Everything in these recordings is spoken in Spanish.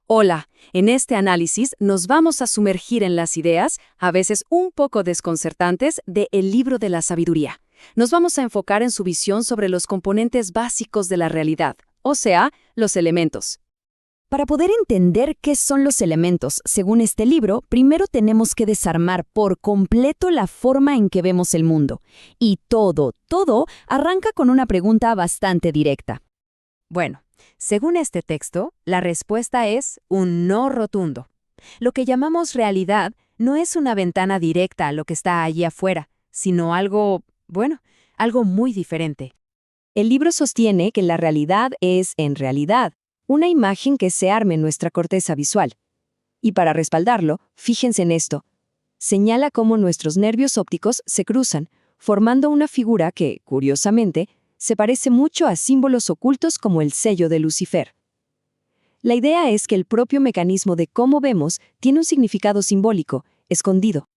Hola, en este análisis nos vamos a sumergir en las ideas, a veces un poco desconcertantes, de El libro de la sabiduría. Nos vamos a enfocar en su visión sobre los componentes básicos de la realidad, o sea, los elementos. Para poder entender qué son los elementos, según este libro, primero tenemos que desarmar por completo la forma en que vemos el mundo. Y todo arranca con una pregunta bastante directa. Bueno, según este texto, la respuesta es un no rotundo. Lo que llamamos realidad no es una ventana directa a lo que está allí afuera, sino algo muy diferente. El libro sostiene que la realidad es, en realidad, una imagen que se arma en nuestra corteza visual. Y para respaldarlo, fíjense en esto. Señala cómo nuestros nervios ópticos se cruzan, formando una figura que, curiosamente, se parece mucho a símbolos ocultos como el sello de Lucifer. La idea es que el propio mecanismo de cómo vemos tiene un significado simbólico, escondido.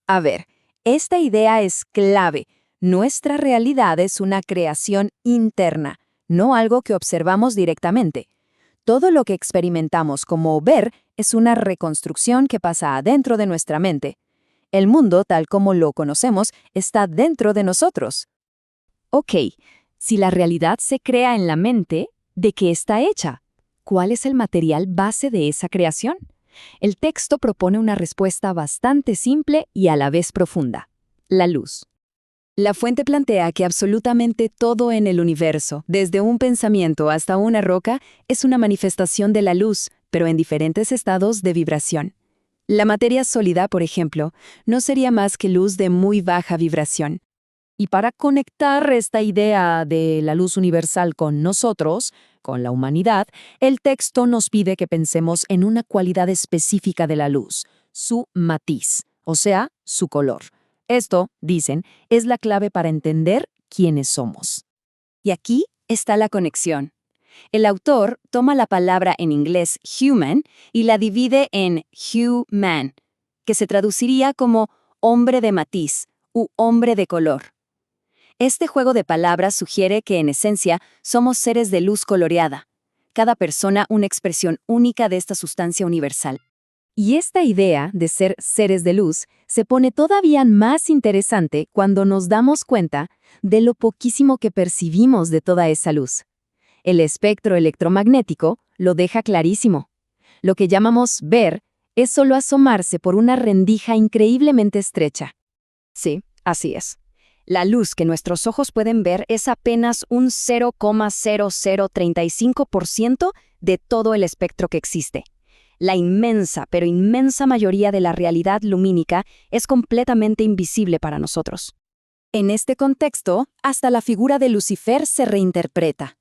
A ver, esta idea es clave. Nuestra realidad es una creación interna, no algo que observamos directamente. Todo lo que experimentamos como ver es una reconstrucción que pasa adentro de nuestra mente. El mundo, tal como lo conocemos, está dentro de nosotros. Ok, si la realidad se crea en la mente, ¿de qué está hecha? ¿Cuál es el material base de esa creación? El texto propone una respuesta bastante simple y a la vez profunda: la luz. La fuente plantea que absolutamente todo en el universo, desde un pensamiento hasta una roca, es una manifestación de la luz, pero en diferentes estados de vibración. La materia sólida, por ejemplo, no sería más que luz de muy baja vibración. Y para conectar esta idea de la luz universal con nosotros, con la humanidad, el texto nos pide que pensemos en una cualidad específica de la luz, su matiz, o sea, su color. Esto, dicen, es la clave para entender quiénes somos. Y aquí está la conexión. El autor toma la palabra en inglés human y la divide en human, que se traduciría como hombre de matiz u hombre de color. Este juego de palabras sugiere que, en esencia, somos seres de luz coloreada, cada persona una expresión única de esta sustancia universal. Y esta idea de ser seres de luz se pone todavía más interesante cuando nos damos cuenta de lo poquísimo que percibimos de toda esa luz. El espectro electromagnético lo deja clarísimo. Lo que llamamos ver es solo asomarse por una rendija increíblemente estrecha. Sí, así es. La luz que nuestros ojos pueden ver es apenas un 0,0035% de todo el espectro que existe. La inmensa, pero inmensa mayoría de la realidad lumínica es completamente invisible para nosotros. En este contexto, hasta la figura de Lucifer se reinterpreta.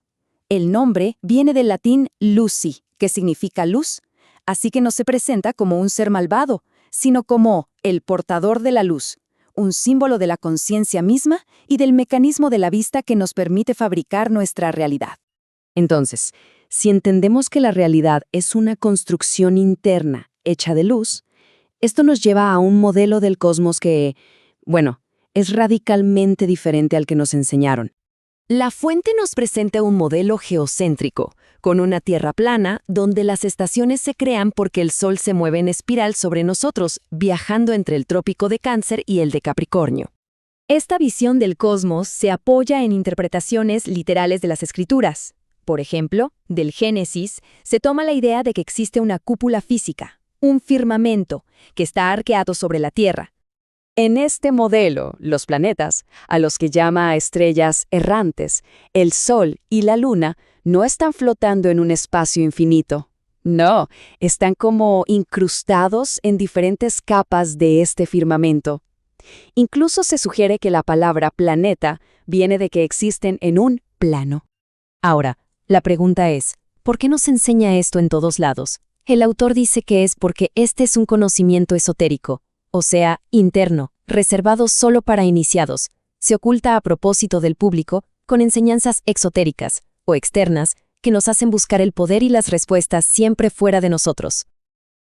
El nombre viene del latín luci, que significa luz, así que no se presenta como un ser malvado, sino como el portador de la luz, un símbolo de la conciencia misma y del mecanismo de la vista que nos permite fabricar nuestra realidad. Entonces, si entendemos que la realidad es una construcción interna hecha de luz, esto nos lleva a un modelo del cosmos que, es radicalmente diferente al que nos enseñaron. La fuente nos presenta un modelo geocéntrico, con una Tierra plana donde las estaciones se crean porque el Sol se mueve en espiral sobre nosotros, viajando entre el trópico de Cáncer y el de Capricornio. Esta visión del cosmos se apoya en interpretaciones literales de las Escrituras. Por ejemplo, del Génesis se toma la idea de que existe una cúpula física, un firmamento, que está arqueado sobre la Tierra. En este modelo, los planetas, a los que llama estrellas errantes, el Sol y la Luna, no están flotando en un espacio infinito. No, están como incrustados en diferentes capas de este firmamento. Incluso se sugiere que la palabra planeta viene de que existen en un plano. Ahora, la pregunta es, ¿por qué nos enseña esto en todos lados? El autor dice que es porque este es un conocimiento esotérico, o sea, interno, reservado solo para iniciados. Se oculta a propósito del público con enseñanzas exotéricas o externas que nos hacen buscar el poder y las respuestas siempre fuera de nosotros.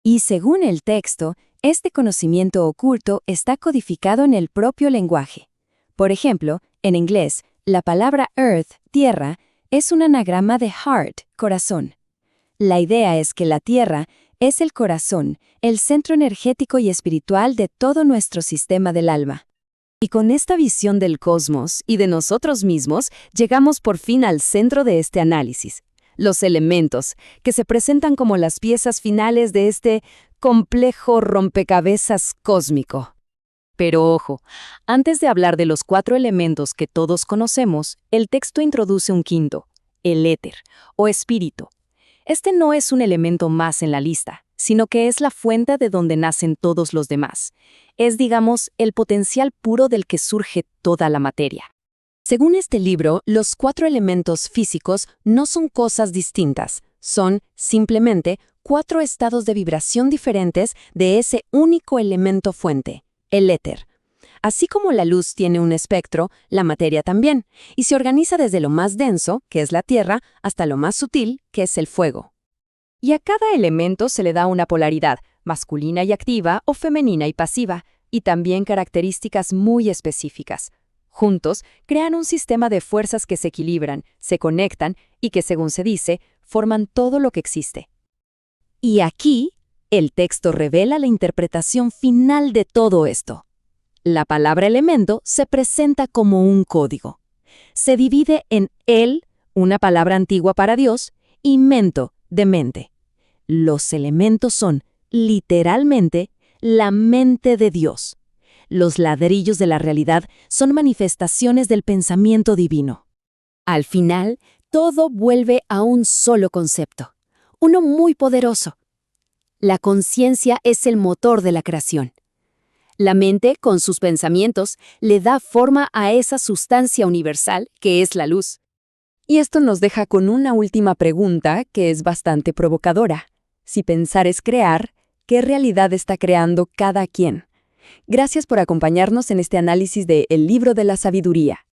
Y según el texto, este conocimiento oculto está codificado en el propio lenguaje. Por ejemplo, en inglés, la palabra earth, tierra, es un anagrama de heart, corazón. La idea es que la Tierra es el corazón, el centro energético y espiritual de todo nuestro sistema del alma. Y con esta visión del cosmos y de nosotros mismos, llegamos por fin al centro de este análisis. Los elementos, que se presentan como las piezas finales de este complejo rompecabezas cósmico. Pero ojo, antes de hablar de los 4 elementos que todos conocemos, el texto introduce un quinto, el éter, o espíritu. Este no es un elemento más en la lista, sino que es la fuente de donde nacen todos los demás. Es, digamos, el potencial puro del que surge toda la materia. Según este libro, los 4 elementos físicos no son cosas distintas, son, simplemente, 4 estados de vibración diferentes de ese único elemento fuente, el éter. Así como la luz tiene un espectro, la materia también, y se organiza desde lo más denso, que es la Tierra, hasta lo más sutil, que es el fuego. Y a cada elemento se le da una polaridad, masculina y activa o femenina y pasiva, y también características muy específicas. Juntos, crean un sistema de fuerzas que se equilibran, se conectan y que, según se dice, forman todo lo que existe. Y aquí, el texto revela la interpretación final de todo esto. La palabra elemento se presenta como un código. Se divide en el, una palabra antigua para Dios, y mento, de mente. Los elementos son, literalmente, la mente de Dios. Los ladrillos de la realidad son manifestaciones del pensamiento divino. Al final, todo vuelve a un solo concepto, uno muy poderoso. La conciencia es el motor de la creación. La mente, con sus pensamientos, le da forma a esa sustancia universal que es la luz. Y esto nos deja con una última pregunta que es bastante provocadora. Si pensar es crear, ¿qué realidad está creando cada quien? Gracias por acompañarnos en este análisis de El Libro de la Sabiduría.